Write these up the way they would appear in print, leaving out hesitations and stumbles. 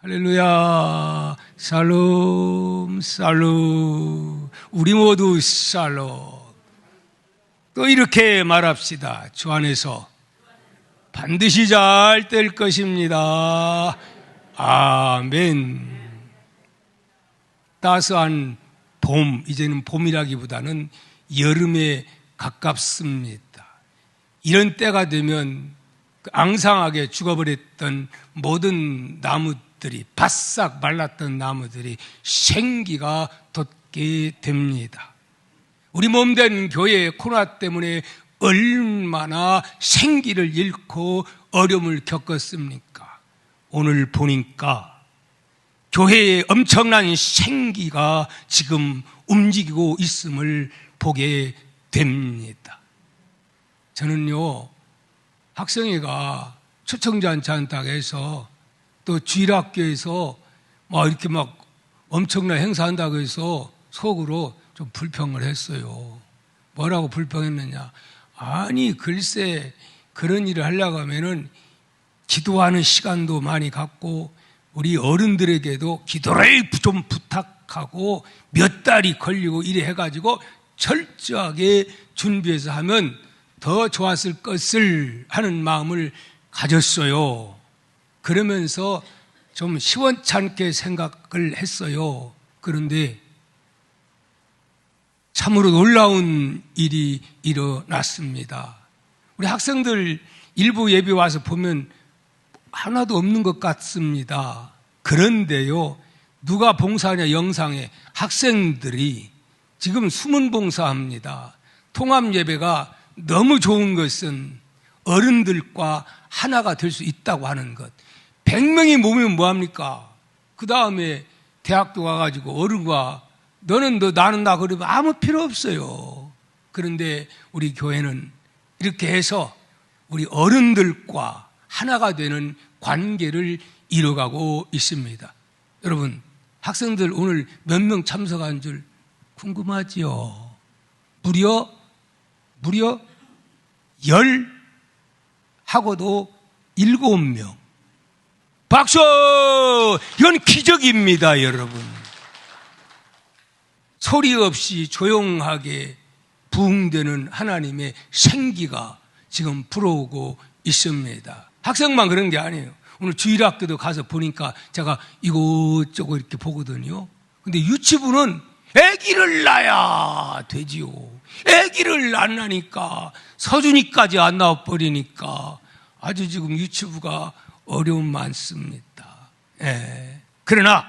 할렐루야. 샬롬, 샬롬. 우리 모두 샬롬. 또 이렇게 말합시다. 주 안에서 반드시 잘 될 것입니다. 아멘. 따스한 봄, 이제는 봄이라기보다는 여름에 가깝습니다. 이런 때가 되면 앙상하게 죽어버렸던 모든 나무들이, 바싹 말랐던 나무들이 생기가 돋게 됩니다. 우리 몸된 교회 코로나 때문에 얼마나 생기를 잃고 어려움을 겪었습니까? 오늘 보니까 교회에 엄청난 생기가 지금 움직이고 있음을 보게 됩니다. 저는요, 학생회가 초청잔치한다고 해서 또 주일학교에서 이렇게 엄청난 행사한다고 해서 속으로 좀 불평을 했어요. 뭐라고 불평했느냐? 아니, 글쎄, 그런 일을 하려고 하면은 기도하는 시간도 많이 갖고 우리 어른들에게도 기도를 좀 부탁하고 몇 달이 걸리고 이래 해가지고 철저하게 준비해서 하면 더 좋았을 것을 하는 마음을 가졌어요. 그러면서 좀 시원찮게 생각을 했어요. 그런데 참으로 놀라운 일이 일어났습니다. 우리 학생들 일부 예배 와서 보면 하나도 없는 것 같습니다. 그런데요, 누가 봉사하냐 영상에 학생들이 지금 숨은 봉사합니다. 통합 예배가 너무 좋은 것은 어른들과 하나가 될 수 있다고 하는 것. 100명이 모이면 뭐합니까? 그 다음에 대학교 가가지고 어른과 너는 너 나는 나 그러면 아무 필요 없어요. 그런데 우리 교회는 이렇게 해서 우리 어른들과 하나가 되는 관계를 이뤄가고 있습니다. 여러분, 학생들 오늘 몇 명 참석한 줄 궁금하지요? 무려 10하고도 7명. 박수! 이건 기적입니다, 여러분. 소리 없이 조용하게 부흥되는 하나님의 생기가 지금 불어오고 있습니다. 학생만 그런 게 아니에요. 오늘 주일학교도 가서 보니까 제가 이곳저곳 이렇게 보거든요. 근데 유치부는 아기를 낳아야 되지요. 아기를 낳으니까 서준이까지 안 나와버리니까 아주 지금 유치부가 어려움 많습니다. 그러나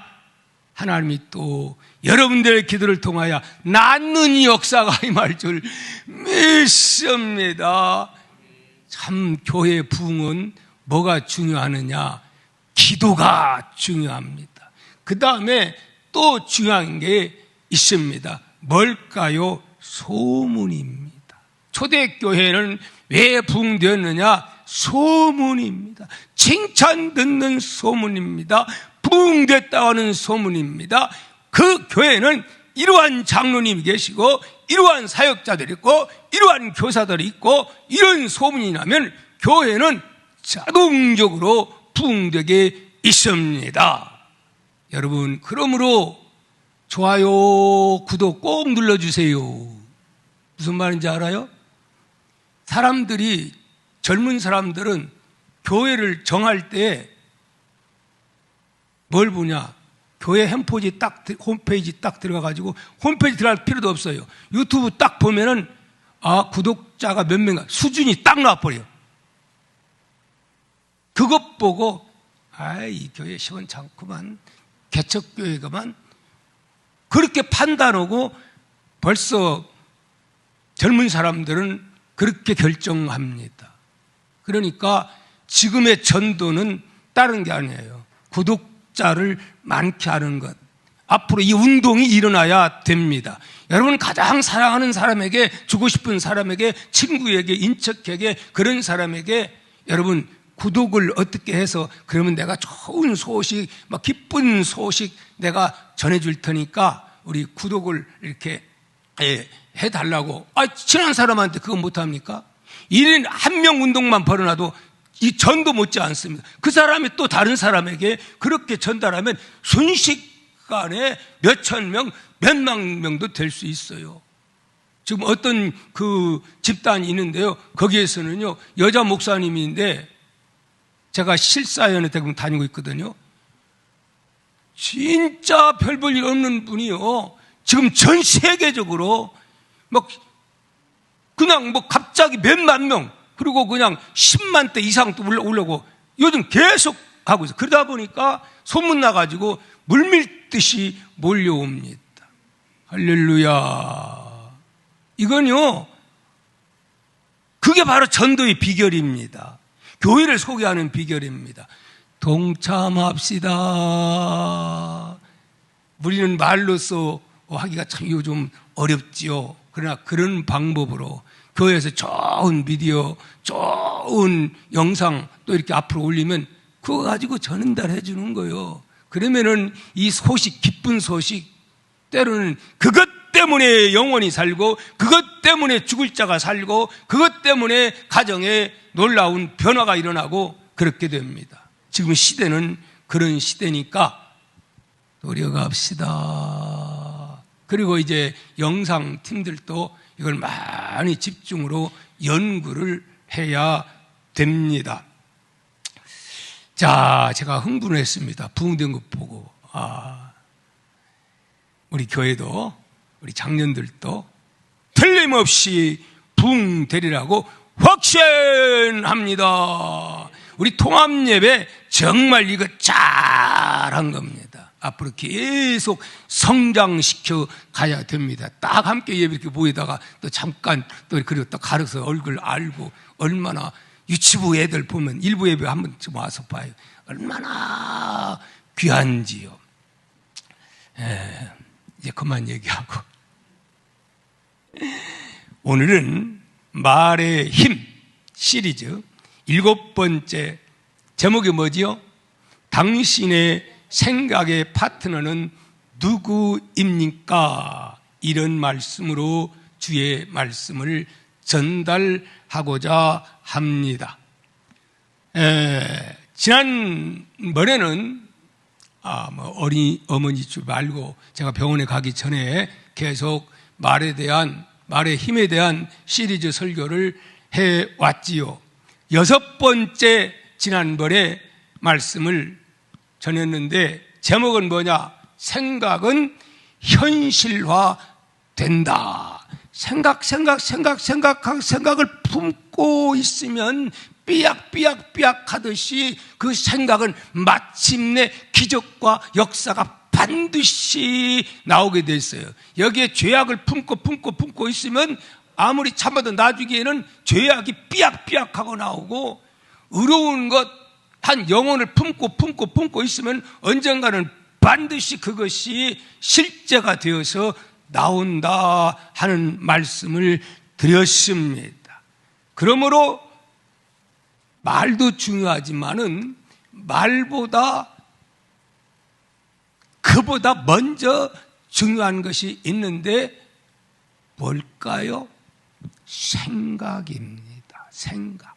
하나님이 또 여러분들의 기도를 통하여 낳는 역사가 임할 줄 믿습니다. 참 교회의 부흥은 뭐가 중요하느냐? 기도가 중요합니다. 그 다음에 또 중요한 게 있습니다. 뭘까요? 소문입니다. 초대교회는 왜 부흥되었느냐? 소문입니다. 칭찬 듣는 소문입니다. 부흥됐다고 하는 소문입니다. 그 교회는 이러한 장로님이 계시고 이러한 사역자들이 있고 이러한 교사들이 있고 이런 소문이 나면 교회는 자동적으로 부흥되게 있습니다. 여러분, 그러므로 좋아요, 구독 꼭 눌러주세요. 무슨 말인지 알아요? 젊은 사람들은 교회를 정할 때 뭘 보냐? 교회 홈페이지 딱 들어가가지고, 홈페이지 들어갈 필요도 없어요. 유튜브 딱 보면은, 구독자가 몇 명, 수준이 딱 나와버려요. 그것 보고, 이 교회 시원찮구만, 개척교회가만, 그렇게 판단하고 벌써 젊은 사람들은 그렇게 결정합니다. 그러니까 지금의 전도는 다른 게 아니에요. 구독자를 많게 하는 것. 앞으로 이 운동이 일어나야 됩니다. 여러분, 가장 사랑하는 사람에게, 주고 싶은 사람에게, 친구에게, 인척에게, 그런 사람에게 여러분 구독을 어떻게 해서, 그러면 내가 좋은 소식, 기쁜 소식 내가 전해줄 테니까 우리 구독을 이렇게 해달라고. 친한 사람한테 그거 못합니까? 1인 1명 운동만 벌어놔도 이 전도 못지 않습니다. 그 사람이 또 다른 사람에게 그렇게 전달하면 순식간에 몇천 명, 몇만 명도 될 수 있어요. 지금 어떤 그 집단이 있는데요. 거기에서는요, 여자 목사님인데 제가 실사연에 대금 다니고 있거든요. 진짜 별 볼 일 없는 분이요. 지금 전 세계적으로 막 그냥 뭐 갑자기 몇만 명, 그리고 그냥 10만 대 이상 또 올라오고 요즘 계속 하고 있어요. 그러다 보니까 소문나가지고 물밀듯이 몰려옵니다. 할렐루야. 이건요, 그게 바로 전도의 비결입니다. 교회를 소개하는 비결입니다. 동참합시다. 우리는 말로써 하기가 참 요즘 어렵지요. 그러나 그런 방법으로 교회에서 좋은 비디오, 좋은 영상 또 이렇게 앞으로 올리면 그거 가지고 전달해 주는 거예요. 그러면은 이 소식, 기쁜 소식, 때로는 그것 때문에 영혼이 살고, 그것 때문에 죽을 자가 살고, 그것 때문에 가정에 놀라운 변화가 일어나고 그렇게 됩니다. 지금 시대는 그런 시대니까 노력합시다. 그리고 이제 영상 팀들도 이걸 많이 집중으로 연구를 해야 됩니다. 자, 제가 흥분했습니다. 부흥된 것 보고. 우리 교회도, 우리 장년들도 틀림없이 부흥되리라고 확신합니다. 우리 통합예배 정말 이거 잘한 겁니다. 앞으로 계속 성장시켜 가야 됩니다. 딱 함께 예배 이렇게 모이다가 또 잠깐 또 그리고 또 가려서 얼굴 알고, 얼마나 유치부 애들 보면 일부 예배 한 번쯤 와서 봐요. 얼마나 귀한지요. 이제 그만 얘기하고. 오늘은 말의 힘 시리즈 7번째 제목이 뭐지요? 당신의 생각의 파트너는 누구입니까? 이런 말씀으로 주의 말씀을 전달하고자 합니다. 지난번에는 어머니 주 말고 제가 병원에 가기 전에 계속 말에 대한, 말의 힘에 대한 시리즈 설교를 해왔지요. 6번째 지난번에 말씀을 전했는데 제목은 뭐냐? 생각은 현실화 된다. 생각을 품고 있으면 삐약삐약 하듯이 그 생각은 마침내 기적과 역사가 반드시 나오게 돼 있어요. 여기에 죄악을 품고 있으면 아무리 참아도 나중에는 죄악이 삐약삐약하고 나오고, 의로운 것, 한 영혼을 품고 있으면 언젠가는 반드시 그것이 실제가 되어서 나온다 하는 말씀을 드렸습니다. 그러므로 말도 중요하지만은 말보다 그보다 먼저 중요한 것이 있는데 뭘까요? 생각입니다. 생각.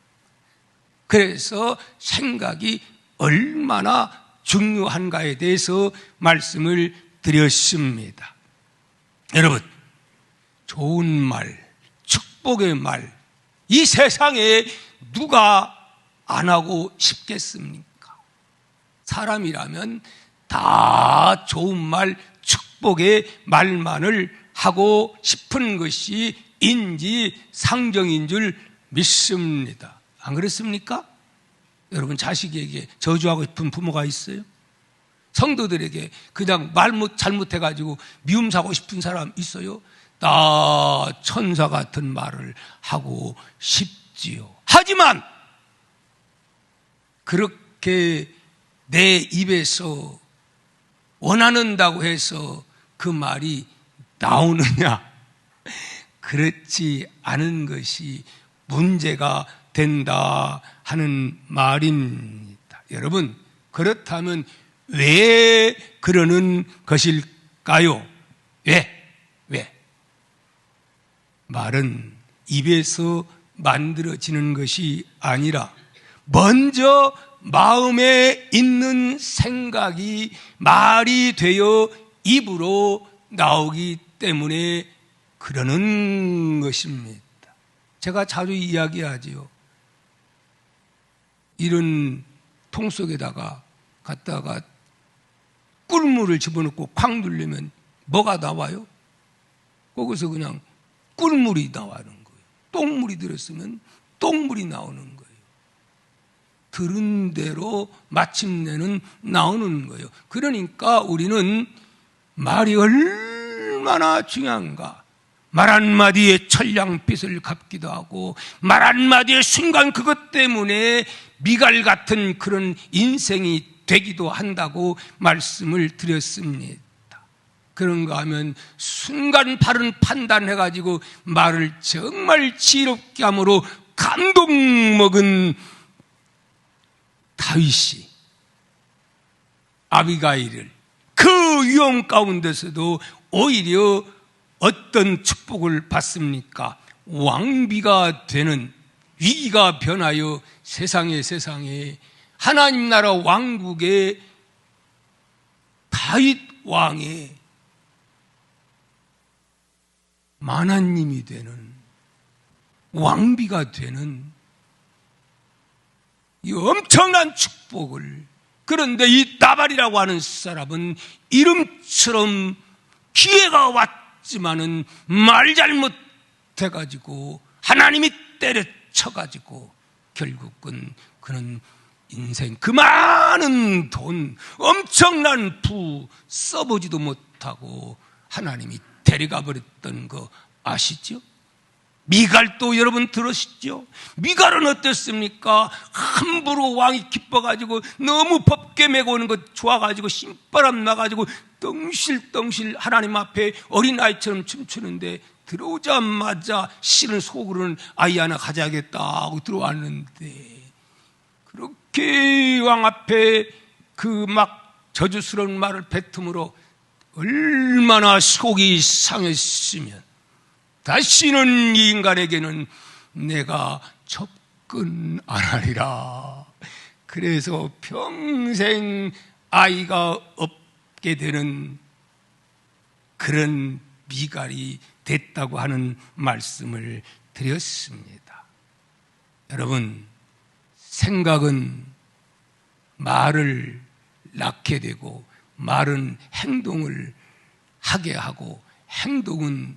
그래서 생각이 얼마나 중요한가에 대해서 말씀을 드렸습니다. 여러분, 좋은 말, 축복의 말, 이 세상에 누가 안 하고 싶겠습니까? 사람이라면 다 좋은 말, 축복의 말만을 하고 싶은 것이 인지상정인 줄 믿습니다. 안 그렇습니까? 여러분, 자식에게 저주하고 싶은 부모가 있어요? 성도들에게 그냥 말 잘못해가지고 미움 사고 싶은 사람 있어요? 나 천사 같은 말을 하고 싶지요. 하지만 그렇게 내 입에서 원하는다고 해서 그 말이 나오느냐? 그렇지 않은 것이 문제가 된다 하는 말입니다. 여러분, 그렇다면 왜 그러는 것일까요? 왜? 말은 입에서 만들어지는 것이 아니라 먼저 마음에 있는 생각이 말이 되어 입으로 나오기 때문에 그러는 것입니다. 제가 자주 이야기하지요. 이런 통 속에다가 갖다가 꿀물을 집어넣고 쾅 눌리면 뭐가 나와요? 거기서 그냥 꿀물이 나오는 거예요. 똥물이 들었으면 똥물이 나오는 거예요. 들은 대로 마침내는 나오는 거예요. 그러니까 우리는 말이 얼마나 중요한가. 말 한마디에 천냥빚을 갚기도 하고 말 한마디에 순간 그것 때문에 미갈 같은 그런 인생이 되기도 한다고 말씀을 드렸습니다. 그런가 하면 순간 바른 판단해가지고 말을 정말 지혜롭게 함으로 감동 먹은 다윗이 아비가일을 그 위험 가운데서도 오히려 어떤 축복을 받습니까? 왕비가 되는 위기가 변하여 세상에 하나님 나라 왕국의 다윗 왕의 만화님이 되는 왕비가 되는 이 엄청난 축복을. 그런데 이 나발이라고 하는 사람은 이름처럼 기회가 왔지만은 말 잘못해가지고 하나님이 때려쳐가지고 결국은 그는 인생 그 많은 돈 엄청난 부 써보지도 못하고 하나님이 데려가 버렸던 거 아시죠? 미갈도 여러분 들으시죠? 미갈은 어땠습니까? 함부로 왕이 기뻐가지고 너무 법궤 메고 오는 것 좋아가지고 신바람 나가지고 덩실덩실 하나님 앞에 어린아이처럼 춤추는데 들어오자마자 실은 속으로는 아이 하나 가져야겠다 하고 들어왔는데 그렇게 왕 앞에 그 막 저주스러운 말을 뱉음으로 얼마나 속이 상했으면 다시는 이 인간에게는 내가 접근 안 하리라. 그래서 평생 아이가 없게 되는 그런 미갈이 됐다고 하는 말씀을 드렸습니다. 여러분, 생각은 말을 낳게 되고 말은 행동을 하게 하고 행동은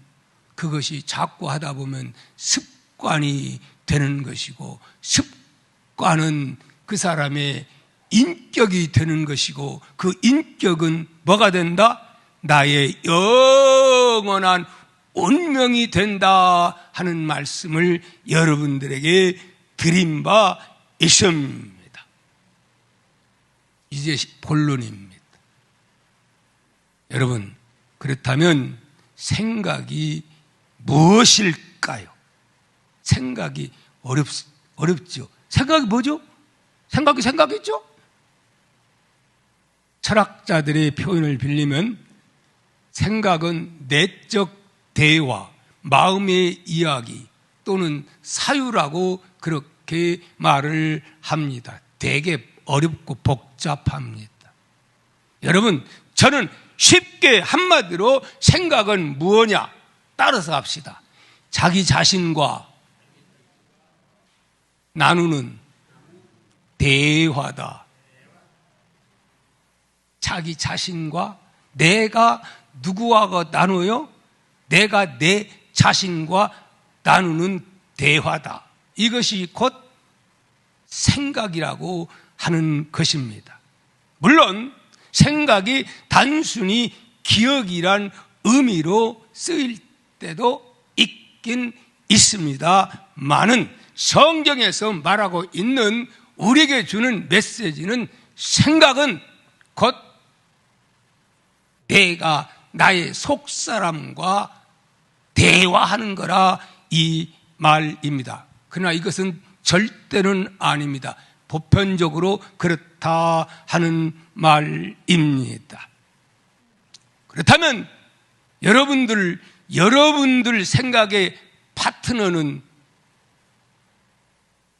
그것이 자꾸 하다 보면 습관이 되는 것이고 습관은 그 사람의 인격이 되는 것이고 그 인격은 뭐가 된다? 나의 영원한 운명이 된다 하는 말씀을 여러분들에게 드린 바 있습니다. 이제 본론입니다. 여러분, 그렇다면 생각이 무엇일까요? 생각이 어렵죠. 생각이 뭐죠? 생각이죠? 철학자들의 표현을 빌리면 생각은 내적 대화, 마음의 이야기 또는 사유라고 그렇게 말을 합니다. 되게 어렵고 복잡합니다. 여러분, 저는 쉽게 한마디로 생각은 무엇이냐? 따라서 합시다. 자기 자신과 나누는 대화다. 자기 자신과 내가 누구와 나누어요? 내가 내 자신과 나누는 대화다. 이것이 곧 생각이라고 하는 것입니다. 물론 생각이 단순히 기억이란 의미로 쓰일 때도 있긴 있습니다만은 성경에서 말하고 있는 우리에게 주는 메시지는 생각은 곧 내가 나의 속사람과 대화하는 거라 이 말입니다. 그러나 이것은 절대는 아닙니다. 보편적으로 그렇다 하는 말입니다. 그렇다면 여러분들 생각의 파트너는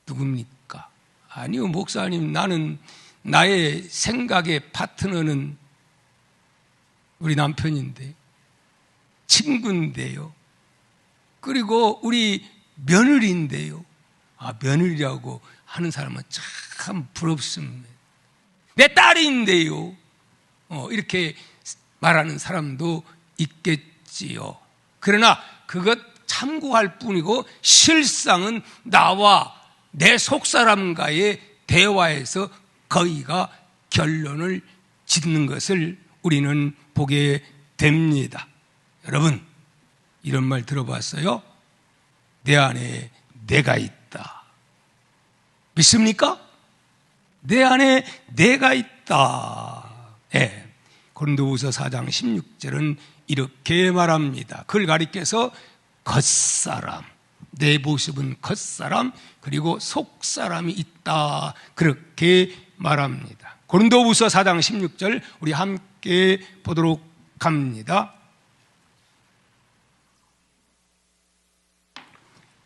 누굽니까? 아니요, 목사님, 나는 나의 생각의 파트너는 우리 남편인데, 친구인데요. 그리고 우리 며느리인데요. 며느리라고 하는 사람은 참 부럽습니다. 내 딸인데요. 이렇게 말하는 사람도 있겠지요. 그러나 그것 참고할 뿐이고 실상은 나와 내 속사람과의 대화에서 거의가 결론을 짓는 것을 우리는 보게 됩니다. 여러분, 이런 말 들어봤어요? 내 안에 내가 있다. 믿습니까? 내 안에 내가 있다. 네. 고린도후서 4장 16절은 이렇게 말합니다. 그걸 가리켜서 겉사람, 내 모습은 겉사람, 그리고 속사람이 있다. 그렇게 말합니다. 고린도후서 4장 16절 우리 함께 보도록 합니다.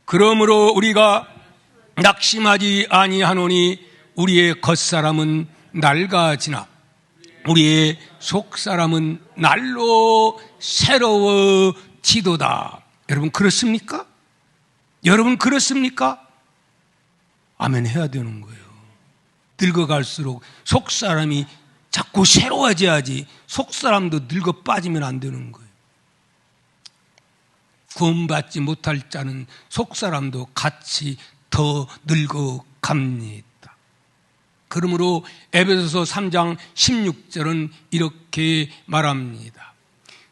그러므로 우리가 낙심하지 아니하노니 우리의 겉사람은 낡아지나 우리의 속사람은 날로 새로워지도다. 여러분 그렇습니까? 여러분 그렇습니까? 아멘 해야 되는 거예요. 늙어갈수록 속사람이 자꾸 새로워져야지 속사람도 늙어 빠지면 안 되는 거예요. 구원받지 못할 자는 속사람도 같이 더 늙어갑니다. 그러므로 에베소서 3장 16절은 이렇게 말합니다.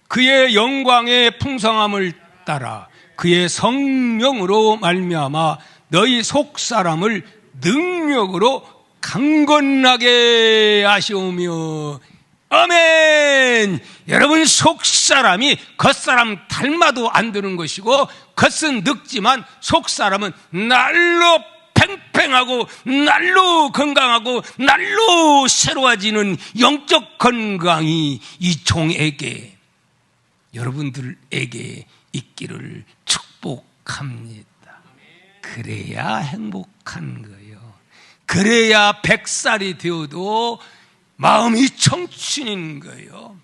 그의 영광의 풍성함을 따라 그의 성령으로 말미암아 너희 속사람을 능력으로 강건하게 하시오며. 아멘. 여러분 속사람이 겉사람 닮아도 안 되는 것이고 겉은 늙지만 속사람은 날로 팽팽하고 날로 건강하고 날로 새로워지는 영적 건강이 이 종에게 여러분들에게 있기를 축복합니다. 그래야 행복한 거예요. 그래야 100살이 되어도 마음이 청춘인 거예요.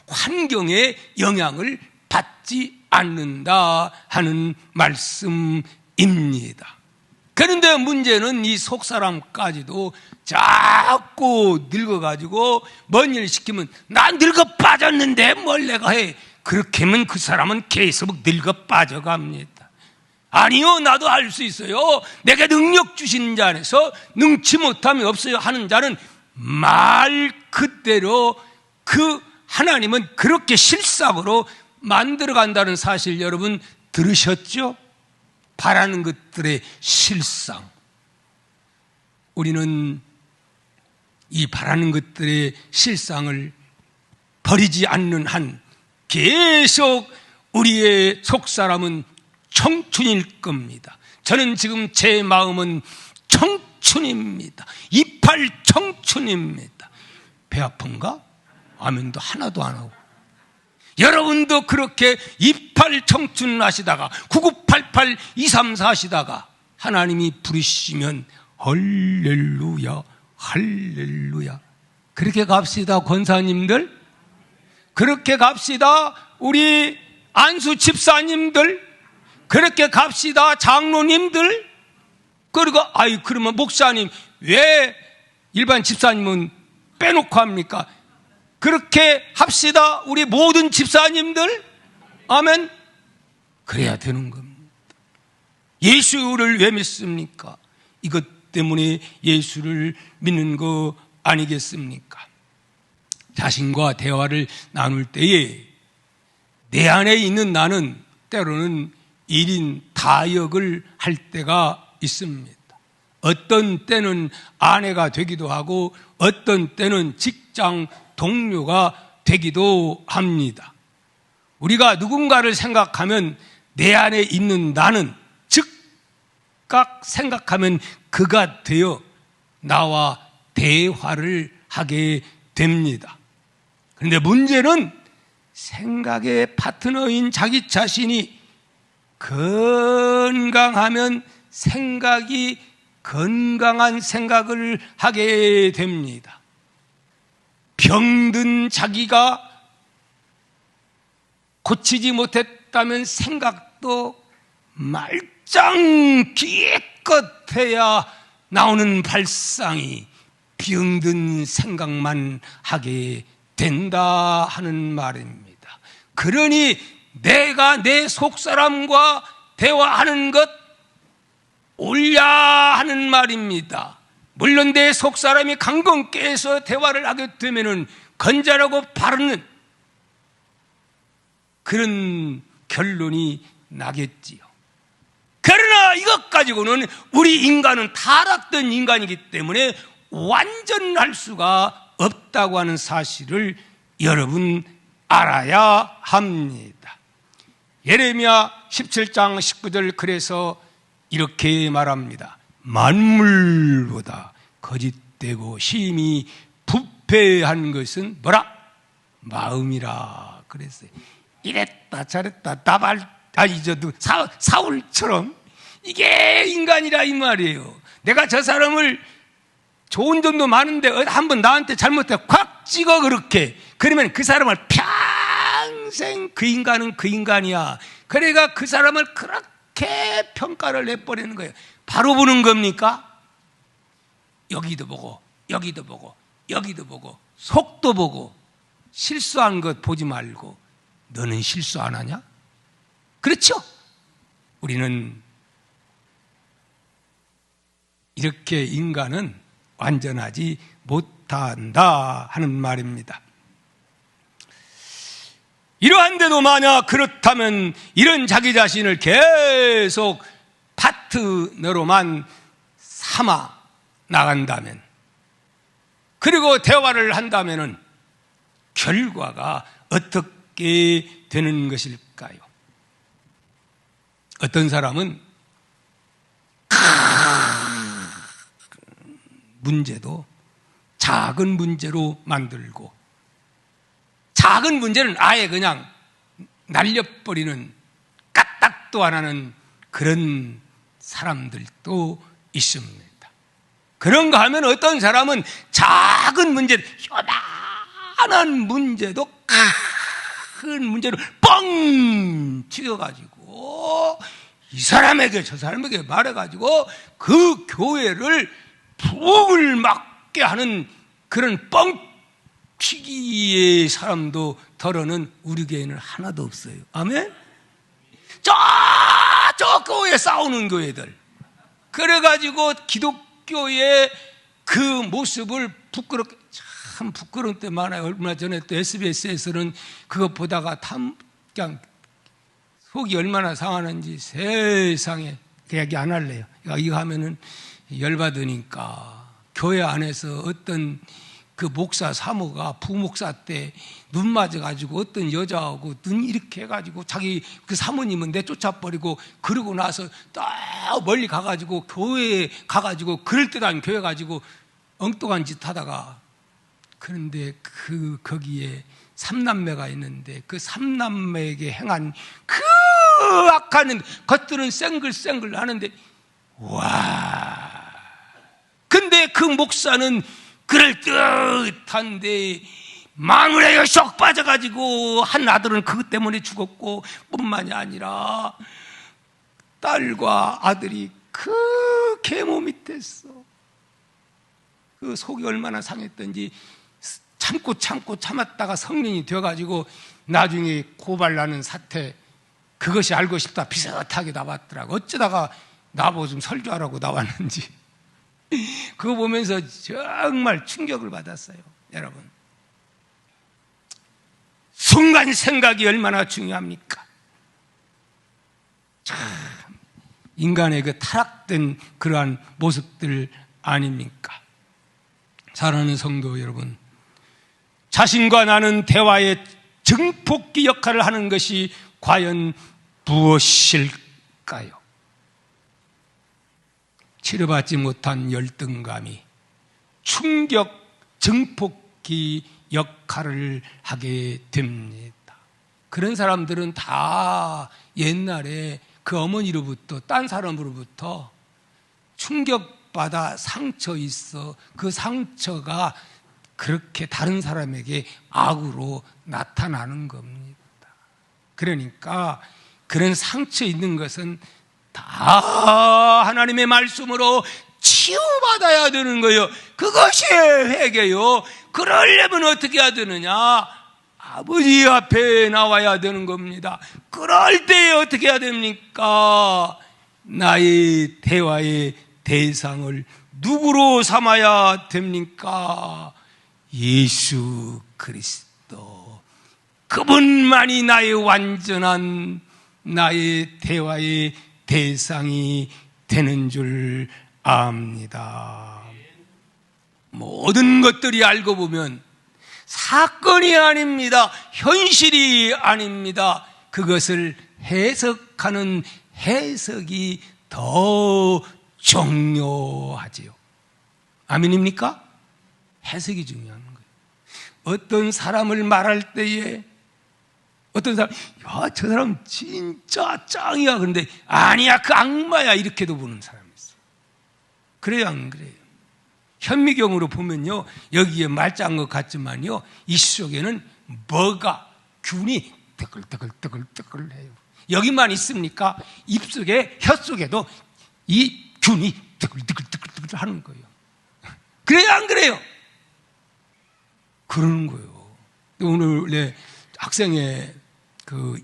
환경의 영향을 받지 않는다 하는 말씀입니다. 그런데 문제는 이 속사람까지도 자꾸 늙어가지고 뭔 일 시키면 나 늙어 빠졌는데 뭘 내가 해. 그렇게 하면 그 사람은 계속 늙어 빠져갑니다. 아니요, 나도 알 수 있어요. 내게 능력 주신 자 안에서 능치 못함이 없어요 하는 자는 말 그대로 그 하나님은 그렇게 실상으로 만들어간다는 사실 여러분 들으셨죠? 바라는 것들의 실상. 우리는 이 바라는 것들의 실상을 버리지 않는 한 계속 우리의 속사람은 청춘일 겁니다. 저는 지금 제 마음은 청춘입니다. 이팔 청춘입니다. 배 아픈가? 아멘도 하나도 안 하고. 여러분도 그렇게 28 청춘 하시다가 9988 234 하시다가 하나님이 부르시면 할렐루야 할렐루야 그렇게 갑시다. 권사님들 그렇게 갑시다. 우리 안수 집사님들 그렇게 갑시다. 장로님들 그리고 그러면 목사님 왜 일반 집사님은 빼놓고 합니까? 그렇게 합시다. 우리 모든 집사님들. 아멘. 그래야 되는 겁니다. 예수를 왜 믿습니까? 이것 때문에 예수를 믿는 거 아니겠습니까? 자신과 대화를 나눌 때에 내 안에 있는 나는 때로는 1인 다역을 할 때가 있습니다. 어떤 때는 아내가 되기도 하고 어떤 때는 직장 동료가 되기도 합니다. 우리가 누군가를 생각하면 내 안에 있는 나는 즉각 생각하면 그가 되어 나와 대화를 하게 됩니다. 그런데 문제는 생각의 파트너인 자기 자신이 건강하면 생각이 건강한 생각을 하게 됩니다. 병든 자기가 고치지 못했다면 생각도 말짱 기껏해야 나오는 발상이 병든 생각만 하게 된다 하는 말입니다. 그러니 내가 내 속사람과 대화하는 것 옳냐 하는 말입니다. 물론 내 속사람이 강건케 대화를 하게 되면은 건전하고 바르는 그런 결론이 나겠지요. 그러나 이것 가지고는 우리 인간은 타락된 인간이기 때문에 완전할 수가 없다고 하는 사실을 여러분 알아야 합니다. 예레미야 17장 19절 그래서 이렇게 말합니다. 만물보다 거짓되고 심히 부패한 것은 뭐라? 마음이라 그랬어요. 이랬다 저랬다 사울처럼 이게 인간이라 이 말이에요. 내가 저 사람을 좋은 점도 많은데 한번 나한테 잘못해 콱 찍어 그렇게 그러면 그 사람을 평생 그 인간은 그 인간이야. 그래가 그 사람을 그렇게 평가를 내버리는 거예요. 바로 보는 겁니까? 여기도 보고 여기도 보고 여기도 보고 속도 보고 실수한 것 보지 말고 너는 실수 안 하냐? 그렇죠? 우리는 이렇게 인간은 완전하지 못한다 하는 말입니다. 이러한데도 만약 그렇다면 이런 자기 자신을 계속 파트너로만 삼아 나간다면 그리고 대화를 한다면 결과가 어떻게 되는 것일까요? 어떤 사람은 문제도 작은 문제로 만들고 작은 문제는 아예 그냥 날려버리는 까딱도 안 하는 그런 사람들도 있습니다. 그런가 하면 어떤 사람은 작은 문제, 요만한 문제도 큰 문제로 뻥 튀겨가지고 이 사람에게 저 사람에게 말해가지고 그 교회를 부흥을 막게 하는 그런 뻥튀기의 사람도 덜어는 우리 교회는 하나도 없어요. 아멘? 저 교회 싸우는 교회들. 그래가지고 기독교의 그 모습을 부끄럽게, 참 부끄러운 때 많아요. 얼마 전에 또 SBS에서는 그거 보다가 그냥 속이 얼마나 상하는지 세상에 그 얘기 안 할래요. 이거 하면은 열받으니까 교회 안에서 어떤 그 목사 사모가 부목사 때 눈 맞아가지고 어떤 여자하고 눈 이렇게 해가지고 자기 그 사모님은 내쫓아버리고 그러고 나서 딱 멀리 가가지고 교회에 가가지고 그럴 듯 한 교회 가지고 엉뚱한 짓 하다가 그런데 거기에 삼남매가 있는데 그 삼남매에게 행한 그 악한 것들은 쌩글쌩글 하는데 와 근데 그 목사는 그럴듯한데 마누라에 쏙 빠져가지고 한 아들은 그것 때문에 죽었고 뿐만이 아니라 딸과 아들이 그 계모 밑에서 그 속이 얼마나 상했던지 참고 참았다가 성인이 되어가지고 나중에 고발나는 사태 그것이 알고 싶다 비슷하게 나왔더라고. 어쩌다가 나보고 좀 설교하라고 나왔는지 그거 보면서 정말 충격을 받았어요. 여러분 순간 생각이 얼마나 중요합니까? 참 인간의 그 타락된 그러한 모습들 아닙니까? 사랑하는 성도 여러분 자신과 나는 대화의 증폭기 역할을 하는 것이 과연 무엇일까요? 치료받지 못한 열등감이 충격 증폭기 역할을 하게 됩니다. 그런 사람들은 다 옛날에 그 어머니로부터 딴 사람으로부터 충격 지역마다 상처 있어. 그 상처가 그렇게 다른 사람에게 악으로 나타나는 겁니다. 그러니까 그런 상처 있는 것은 다 하나님의 말씀으로 치유받아야 되는 거예요. 그것이 회개요. 그러려면 어떻게 해야 되느냐? 아버지 앞에 나와야 되는 겁니다. 그럴 때 어떻게 해야 됩니까? 나의 대화의 대상을 누구로 삼아야 됩니까? 예수 그리스도. 그분만이 나의 완전한 나의 대화의 대상이 되는 줄 압니다. 모든 것들이 알고 보면 사건이 아닙니다. 현실이 아닙니다. 그것을 해석하는 해석이 더 중요하지요. 아멘입니까? 해석이 중요한 거예요. 어떤 사람을 말할 때에 어떤 사람, 야, 저 사람 진짜 짱이야. 그런데 아니야, 그 악마야. 이렇게도 보는 사람이 있어요. 그래요, 안 그래요? 현미경으로 보면요, 여기에 말짱한 것 같지만요, 이 속에는 뭐가, 균이 뜨글뜨글 해요. 여기만 있습니까? 입속에, 혀 속에도 이 균이 뜨글뜨글 하는 거예요. 그래요, 안 그래요? 그러는 거예요. 오늘 학생의 그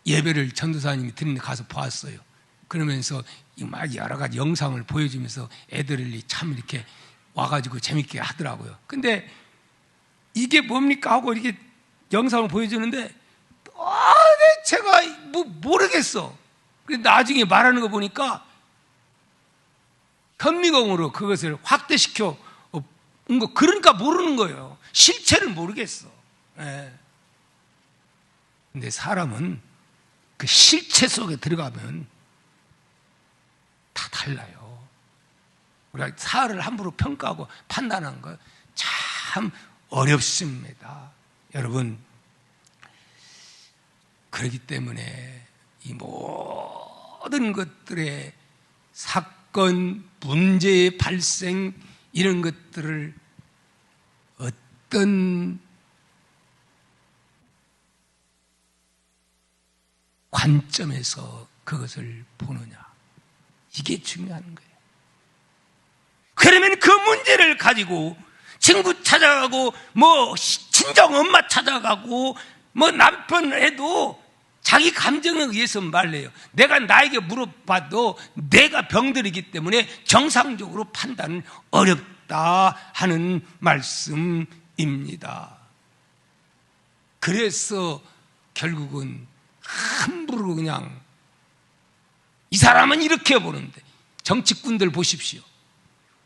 예배를 전도사님이 드리는 데 가서 봤어요. 그러면서 막 여러 가지 영상을 보여주면서 애들이 참 이렇게 와가지고 재밌게 하더라고요. 근데 이게 뭡니까 하고 이렇게 영상을 보여주는데 제가 모르겠어. 근데 나중에 말하는 거 보니까 현미경으로 그것을 확대시켜 온 거, 그러니까 모르는 거예요. 실체를 모르겠어. 예. 근데 사람은 그 실체 속에 들어가면 다 달라요. 우리가 사회를 함부로 평가하고 판단하는 거 참 어렵습니다. 여러분, 그렇기 때문에 이 모든 것들의 사건, 문제의 발생, 이런 것들을 어떤 관점에서 그것을 보느냐, 이게 중요한 거예요. 그러면 그 문제를 가지고 친구 찾아가고 친정 엄마 찾아가고 남편 해도 자기 감정에 의해서 말해요. 내가 나에게 물어봐도 내가 병들이기 때문에 정상적으로 판단은 어렵다 하는 말씀입니다. 그래서 결국은 함부로 그냥 이 사람은 이렇게 보는데, 정치꾼들 보십시오.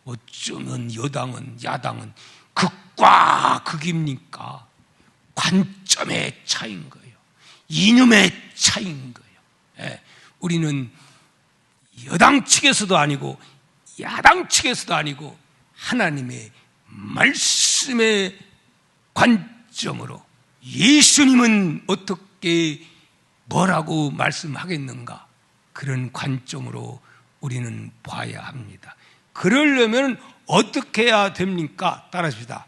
어쩌면 여당은 야당은 극과 극입니까? 관점의 차이인 거예요. 이념의 차이인 거예요. 예, 우리는 여당 측에서도 아니고 야당 측에서도 아니고 하나님의 말씀의 관점으로 예수님은 어떻게 뭐라고 말씀하겠는가, 그런 관점으로 우리는 봐야 합니다. 그러려면 어떻게 해야 됩니까? 따라합시다.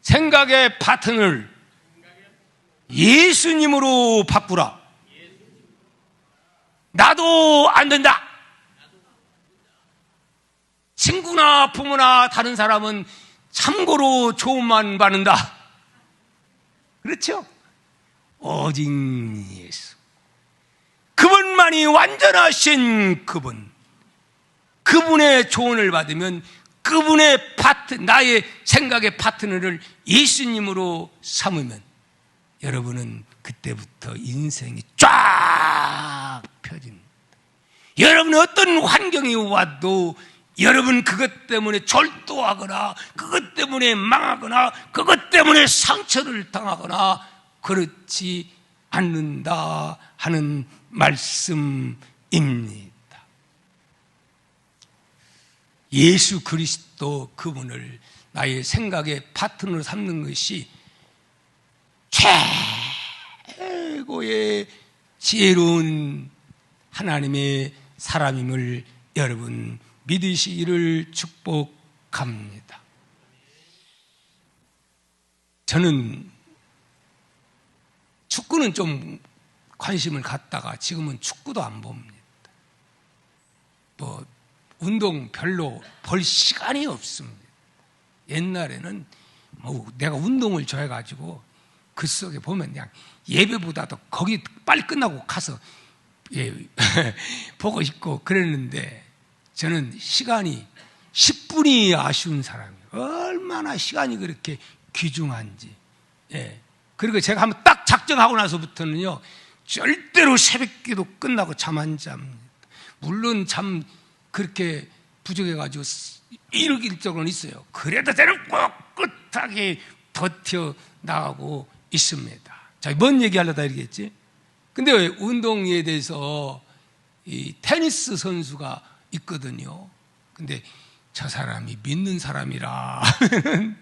생각의 파트너를 예수님으로 바꾸라. 나도 안 된다. 친구나 부모나 다른 사람은 참고로 조언만 받는다. 그렇죠? 오직 예수, 그분만이 완전하신 그분의 조언을 받으면 그분의 나의 생각의 파트너를 예수님으로 삼으면 여러분은 그때부터 인생이 쫙 펴집니다. 여러분 어떤 환경이 와도 여러분 그것 때문에 절도하거나 그것 때문에 망하거나 그것 때문에 상처를 당하거나 그렇지 않는다 하는 말씀입니다. 예수 그리스도 그분을 나의 생각의 파트너로 삼는 것이 최고의 지혜로운 하나님의 사람임을 여러분 믿으시기를 축복합니다. 저는 축구는 좀 관심을 갖다가 지금은 축구도 안 봅니다. 뭐 운동 별로 볼 시간이 없습니다. 옛날에는 뭐 내가 운동을 좋아해가지고 그 속에 보면 그냥 예배보다도 거기 빨리 끝나고 가서 보고 있고 그랬는데, 저는 시간이 10분이 아쉬운 사람이에요. 얼마나 시간이 그렇게 귀중한지. 그리고 제가 한번 딱 작정하고 나서부터는요, 절대로 새벽기도 끝나고 잠 안 잡니다. 물론 잠 그렇게 부족해가지고 이러길 적은 있어요. 그래도 저는 꿋꿋하게 버텨 나가고 있습니다. 자, 뭔 얘기하려다 이러겠지? 근데 왜 운동에 대해서 이 테니스 선수가 있거든요. 근데 저 사람이 믿는 사람이라 하면은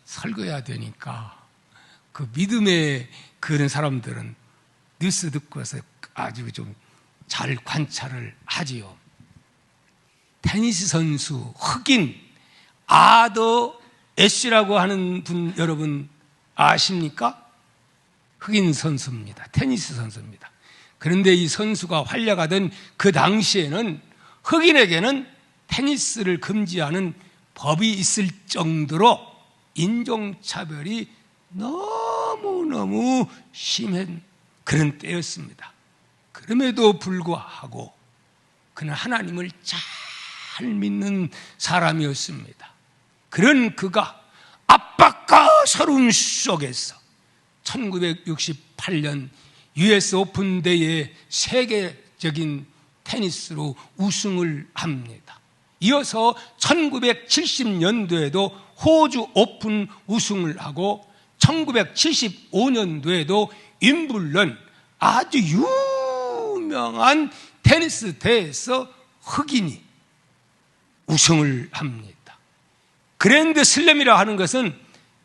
설거해야 되니까 그 믿음의 그런 사람들은 뉴스 듣고서 아주 좀 잘 관찰을 하지요. 테니스 선수 흑인 아더 애쉬라고 하는 분 여러분 아십니까? 흑인 선수입니다. 테니스 선수입니다. 그런데 이 선수가 활약하던 그 당시에는 흑인에게는 테니스를 금지하는 법이 있을 정도로 인종차별이 너무너무 심한 그런 때였습니다. 그럼에도 불구하고 그는 하나님을 잘 믿는 사람이었습니다. 그런 그가 압박과 서름 속에서 1968년 US 오픈 대회에 세계적인 테니스로 우승을 합니다. 이어서 1970년도에도 호주 오픈 우승을 하고 1975년도에도 윈블런 아주 유명한 테니스 대회에서 흑인이 우승을 합니다. 그랜드 슬램이라 하는 것은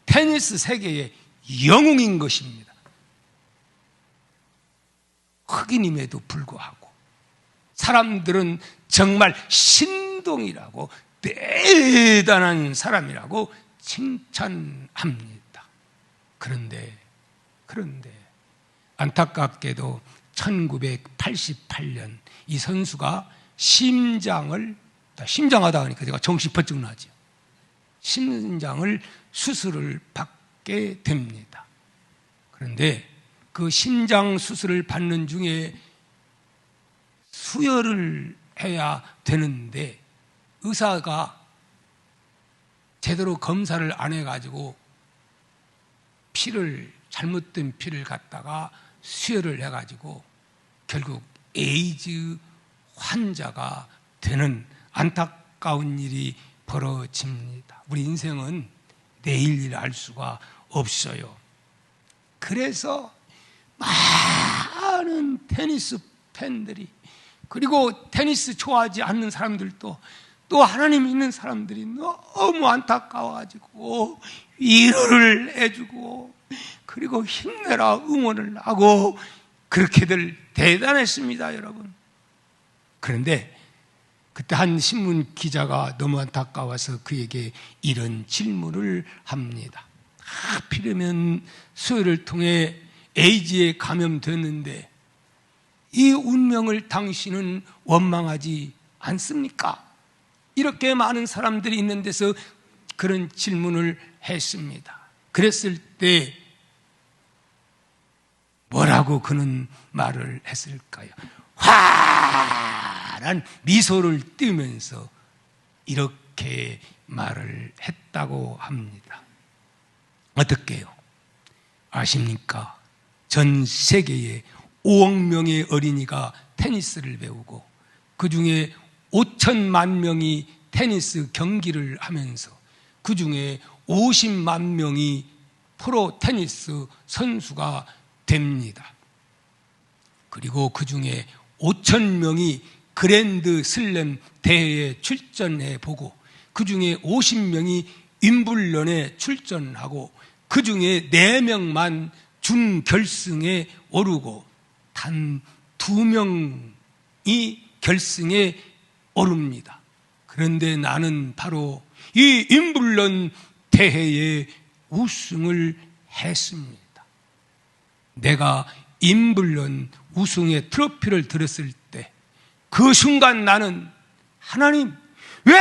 테니스 세계의 영웅인 것입니다. 흑인임에도 불구하고 사람들은 정말 신동이라고 대단한 사람이라고 칭찬합니다. 그런데 안타깝게도 1988년 이 선수가 심장하다 하니까 제가 정신 번쩍 나죠. 심장을 수술을 받게 됩니다. 그런데 그 심장 수술을 받는 중에 수혈을 해야 되는데 의사가 제대로 검사를 안 해가지고 잘못된 피를 갖다가 수혈을 해가지고 결국 에이즈 환자가 되는 안타까운 일이 벌어집니다. 우리 인생은 내일 알 수가 없어요. 그래서 많은 테니스 팬들이, 그리고 테니스 좋아하지 않는 사람들도, 또 하나님 있는 사람들이 너무 안타까워가지고 위로를 해주고, 그리고 힘내라 응원을 하고, 그렇게들 대단했습니다, 여러분. 그런데 그때 한 신문 기자가 너무 안타까워서 그에게 이런 질문을 합니다. 하필이면 수혈을 통해 에이즈에 감염됐는데 이 운명을 당신은 원망하지 않습니까? 이렇게 많은 사람들이 있는 데서 그런 질문을 했습니다. 그랬을 때 뭐라고 그는 말을 했을까요? 환한 미소를 띠면서 이렇게 말을 했다고 합니다. 어떻게 해요? 아십니까? 전 세계에 5억 명의 어린이가 테니스를 배우고 그 중에 5천만 명이 테니스 경기를 하면서 그 중에 50만 명이 프로 테니스 선수가 됩니다. 그리고 그 중에 5천 명이 그랜드 슬램 대회에 출전해 보고 그 중에 50명이 윈블런에 출전하고 그 중에 4명만 준결승에 오르고 단 2명이 결승에 오릅니다. 그런데 나는 바로 이 임블런 대회에 우승을 했습니다. 내가 임블런 우승의 트로피를 들었을 때 그 순간 나는 하나님 왜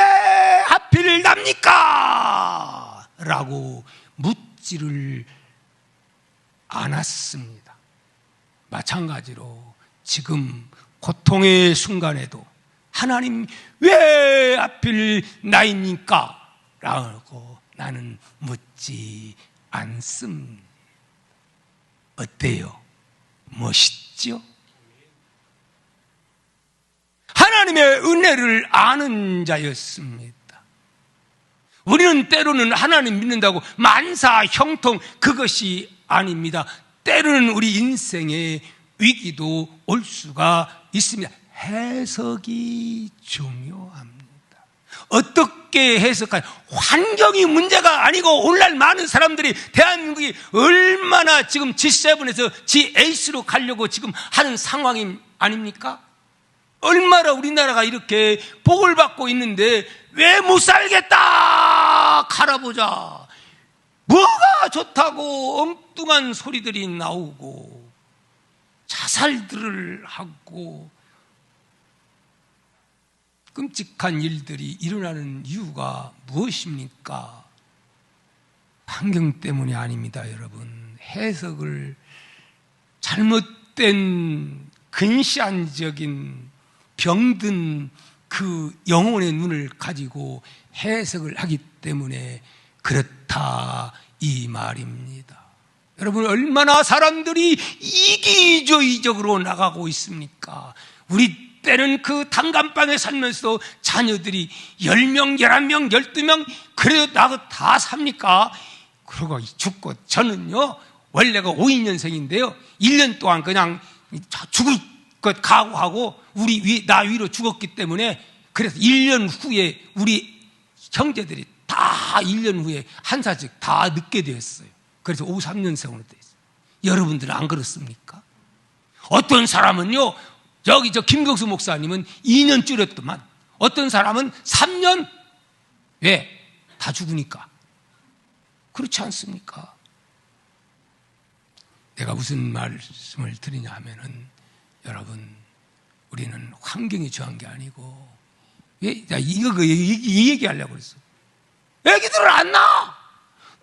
하필 납니까? 라고 묻지를 않았습니다. 마찬가지로 지금 고통의 순간에도 하나님 왜 하필 나입니까? 라고 나는 묻지 않습니다. 어때요? 멋있죠? 하나님의 은혜를 아는 자였습니다. 우리는 때로는 하나님 믿는다고 만사 형통 그것이 아닙니다. 때로는 우리 인생의 위기도 올 수가 있습니다. 해석이 중요합니다. 어떻게 해석하냐? 환경이 문제가 아니고 오늘날 많은 사람들이 대한민국이 얼마나 지금 G7에서 G8로 가려고 지금 하는 상황이 아닙니까? 얼마나 우리나라가 이렇게 복을 받고 있는데 왜 못 살겠다 갈아보자. 뭐가 좋다고 엉뚱한 소리들이 나오고 자살들을 하고 끔찍한 일들이 일어나는 이유가 무엇입니까? 환경 때문이 아닙니다, 여러분. 해석을 잘못된 근시안적인 병든 그 영혼의 눈을 가지고 해석을 하기 때문에 그렇다 이 말입니다. 여러분, 얼마나 사람들이 이기주의적으로 나가고 있습니까? 우리 때는 그 단감방에 살면서 자녀들이 10명, 11명, 12명 그래도 나고 다 삽니까? 그러고 죽고 저는요 원래가 52년생인데요 1년 동안 그냥 죽을 것 각오하고 나 위로 죽었기 때문에 그래서 1년 후에 우리 형제들이 다 1년 후에 한 살씩 다 늦게 되었어요. 그래서 53년생으로 되었어요. 여러분들은 안 그렇습니까? 어떤 사람은요 여기 김경수 목사님은 2년 줄였더만 어떤 사람은 3년 왜? 다 죽으니까. 그렇지 않습니까? 내가 무슨 말씀을 드리냐 하면은 여러분 우리는 환경이 정한 게 아니고 왜? 이 얘기하려고 그랬어. 애기들은 안 낳아.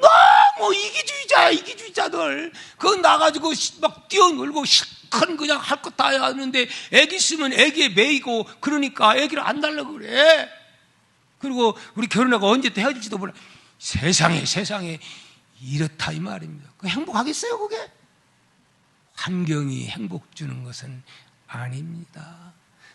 너무 이기주의자야 이기주의자들. 그거 나가지고 막 뛰어놀고 실컷 그냥 할 것 다 하는데 애기 있으면 애기에 매이고 그러니까 애기를 안 달라고 그래. 그리고 우리 결혼하고 언제 또 헤어질지도 몰라. 세상에 이렇다 이 말입니다. 그 행복하겠어요 그게? 환경이 행복 주는 것은 아닙니다.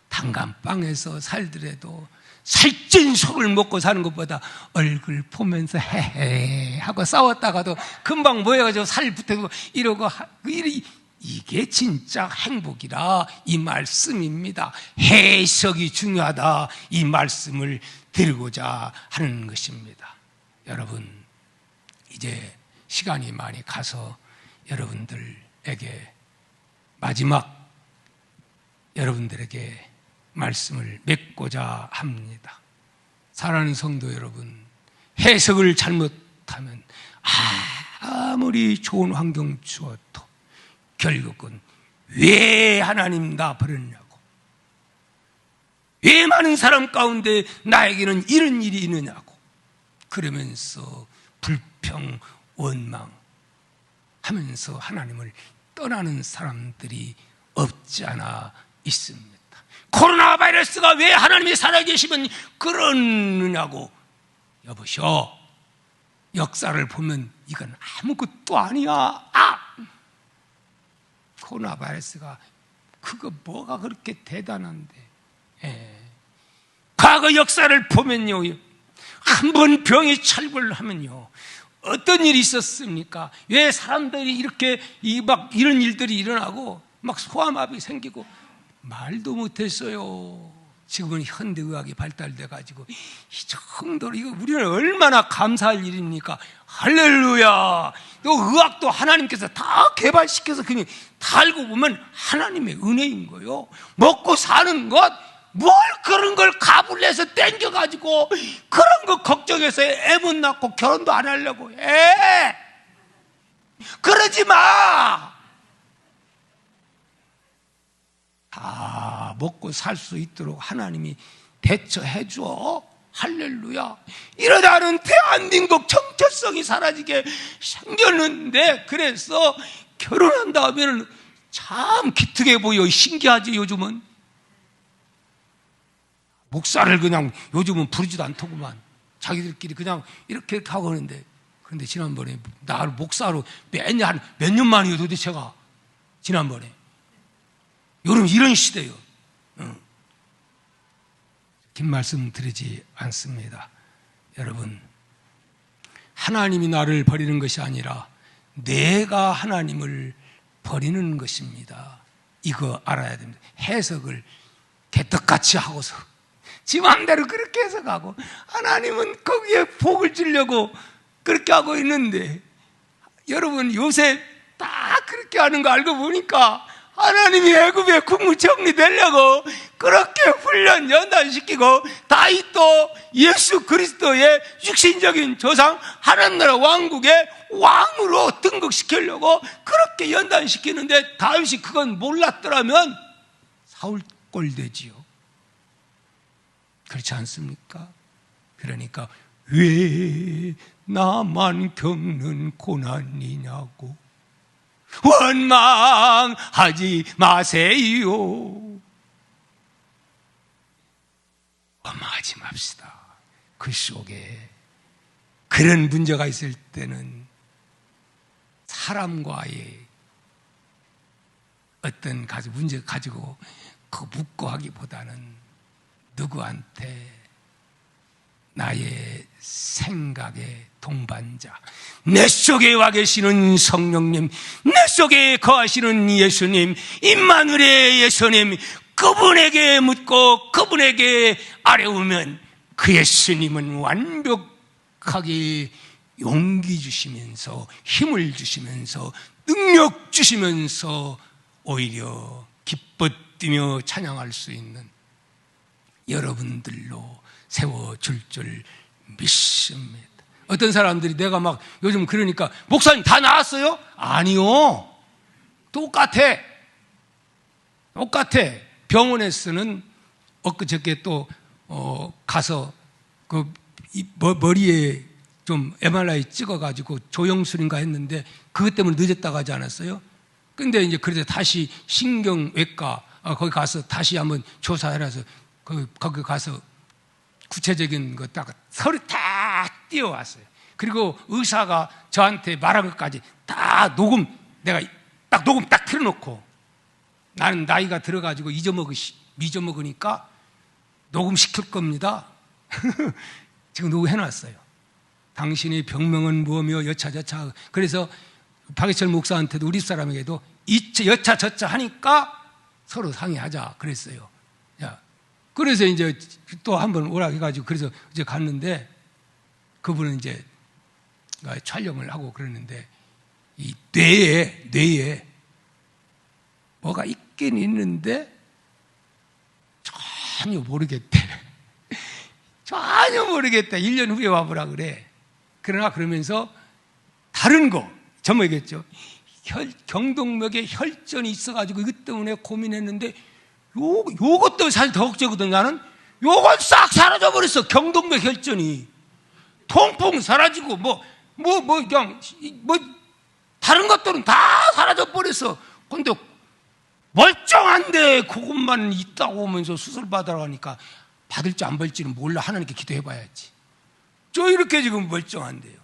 단감방에서 살더라도 살찐 속을 먹고 사는 것보다 얼굴 보면서 헤헤 하고 싸웠다가도 금방 모여가지고 살 붙고 이러고 이게 진짜 행복이라 이 말씀입니다. 해석이 중요하다 이 말씀을 드리고자 하는 것입니다. 여러분 이제 시간이 많이 가서 여러분들에게 마지막 여러분들에게 말씀을 맺고자 합니다. 사랑하는 성도 여러분, 해석을 잘못하면 아무리 좋은 환경 주어도 결국은 왜 하나님 나 버렸냐고, 왜 많은 사람 가운데 나에게는 이런 일이 있느냐고 그러면서 불평 원망 하면서 하나님을 떠나는 사람들이 없지 않아 있습니다. 코로나 바이러스가 왜 하나님이 살아계시면 그러느냐고. 여보시오, 역사를 보면 이건 아무것도 아니야. 코로나 바이러스가 그거 뭐가 그렇게 대단한데. 과거 역사를 보면요, 한 번 병이 철불하면요 어떤 일이 있었습니까? 왜 사람들이 이렇게 이런 일들이 일어나고 막 소아마비 생기고 말도 못했어요. 지금은 현대의학이 발달돼가지고 이 정도로 이거 우리는 얼마나 감사할 일입니까? 할렐루야. 또 의학도 하나님께서 다 개발시켜서 그냥 다 알고 보면 하나님의 은혜인 거요. 먹고 사는 것 뭘 그런 걸 갑을 내서 땡겨가지고 그런 거 걱정해서 애 못 낳고 결혼도 안 하려고 해. 그러지 마. 다 먹고 살 수 있도록 하나님이 대처해 줘. 할렐루야. 이러다는 대한민국 정체성이 사라지게 생겼는데, 그래서 결혼한 다음에는 참 기특해 보여. 신기하지. 요즘은 목사를 그냥 요즘은 부르지도 않더구만. 자기들끼리 그냥 이렇게 하고 하는데, 그런데 지난번에 나를 목사로 몇 년 만이에요 도대체가. 지난번에 요즘 이런 시대요. 긴 말씀 드리지 않습니다. 여러분, 하나님이 나를 버리는 것이 아니라 내가 하나님을 버리는 것입니다. 이거 알아야 됩니다. 해석을 개떡같이 하고서 지 마음대로 그렇게 해석하고, 하나님은 거기에 복을 주려고 그렇게 하고 있는데, 여러분 요새 다 그렇게 하는 거 알고 보니까 하나님이 애굽의 국무총리 되려고 그렇게 훈련 연단시키고, 다윗도 예수 그리스도의 육신적인 조상 하나나라 왕국의 왕으로 등극시키려고 그렇게 연단시키는데, 다윗이 그건 몰랐더라면 사울 꼴 되지요. 그렇지 않습니까? 그러니까 왜 나만 겪는 고난이냐고 원망하지 마세요. 원망하지 맙시다. 그 속에 그런 문제가 있을 때는 사람과의 어떤 문제 가지고 그 묻고 하기보다는 누구한테 나의 생각의 동반자, 내 속에 와 계시는 성령님, 내 속에 거하시는 예수님, 임마누엘의 예수님, 그분에게 묻고 그분에게 아뢰우면 그 예수님은 완벽하게 용기 주시면서 힘을 주시면서 능력 주시면서 오히려 기뻐 뛰며 찬양할 수 있는 여러분들로 세워줄 줄 믿습니다. 어떤 사람들이 내가 막 요즘 그러니까 목사님 다 나았어요? 아니요. 똑같아. 병원에서는 엊그저께 또 가서 그 머리에 좀 MRI 찍어가지고 조영술인가 했는데 그것 때문에 늦었다고 하지 않았어요? 근데 이제 그래서 다시 신경외과 거기 가서 다시 한번 조사해라서 거기 가서 구체적인 거 딱 서류 다 띄워왔어요. 그리고 의사가 저한테 말한 것까지 다 내가 딱 녹음 딱 틀어놓고, 나는 나이가 들어가지고 잊어먹으니까 녹음시킬 겁니다. 지금 녹음해놨어요. 당신의 병명은 무엇이며 여차저차. 그래서 박예철 목사한테도 우리 사람에게도 여차저차 하니까 서로 상의하자 그랬어요. 그래서 이제 또 한번 오라 해가지고 그래서 이제 갔는데, 그분은 이제 촬영을 하고 그러는데, 이 뇌에 뭐가 있긴 있는데 전혀 모르겠대. 전혀 모르겠다. 1년 후에 와보라 그래. 그러나 그러면서 다른 거 저뭐겠죠. 경동맥에 혈전이 있어가지고 이것 때문에 고민했는데, 요것도 사실 더 걱정이거든. 나는 요건 싹 사라져버렸어. 경동맥 혈전이 통풍 사라지고 그냥 다른 것들은 다 사라져버렸어. 근데 멀쩡한데 그것만 있다고 하면서 수술 받으러 가니까 받을지 안 받을지는 몰라. 하나님께 기도해봐야지. 저 이렇게 지금 멀쩡한데요.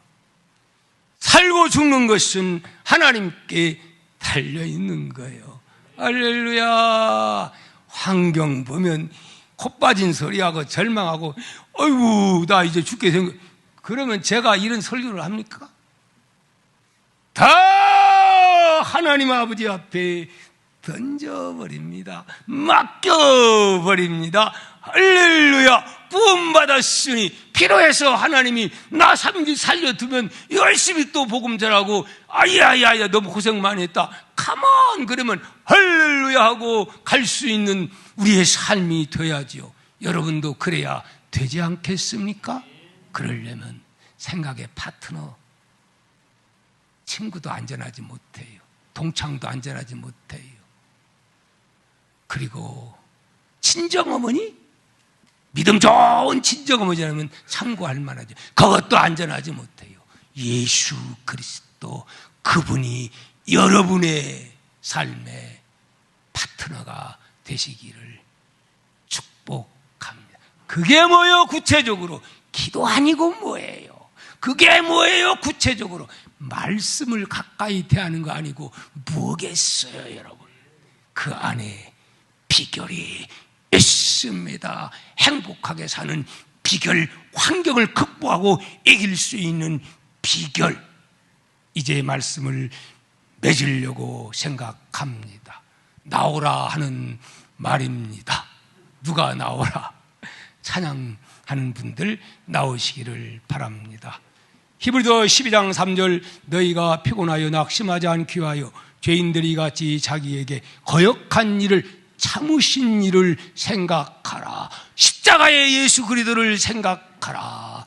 살고 죽는 것은 하나님께 달려있는 거예요. 할렐루야. 환경 보면 콧 빠진 소리하고 절망하고, 어이구 나 이제 죽게 생겨. 그러면 제가 이런 설교를 합니까? 다 하나님 아버지 앞에 던져버립니다. 맡겨버립니다. 할렐루야! 구원받았으니 필요해서 하나님이 나 살려두면 열심히 또 복음 전하고 아야야야 너무 고생 많이 했다. 가만 그러면 할렐루야 하고 갈 수 있는 우리의 삶이 돼야지요. 여러분도 그래야 되지 않겠습니까? 그러려면 생각의 파트너, 친구도 안전하지 못해요. 동창도 안전하지 못해요. 그리고 친정어머니? 믿음 좋은 친정어머니라면 참고할 만하죠. 그것도 안전하지 못해요. 예수 그리스도, 그분이 여러분의 삶의 파트너가 되시기를 축복합니다. 그게 뭐예요? 구체적으로 기도 아니고 뭐예요? 그게 뭐예요? 구체적으로 말씀을 가까이 대하는 거 아니고 뭐겠어요, 여러분? 그 안에 비결이 있습니다. 행복하게 사는 비결, 환경을 극복하고 이길 수 있는 비결, 이제 말씀을 맺으려고 생각합니다. 나오라 하는 말입니다. 누가 나오라? 찬양하는 분들 나오시기를 바랍니다. 히브리서 12장 3절, 너희가 피곤하여 낙심하지 않기 위하여 죄인들이 같이 자기에게 거역한 일을 참으신 일을 생각하라. 십자가의 예수 그리스도를 생각하라.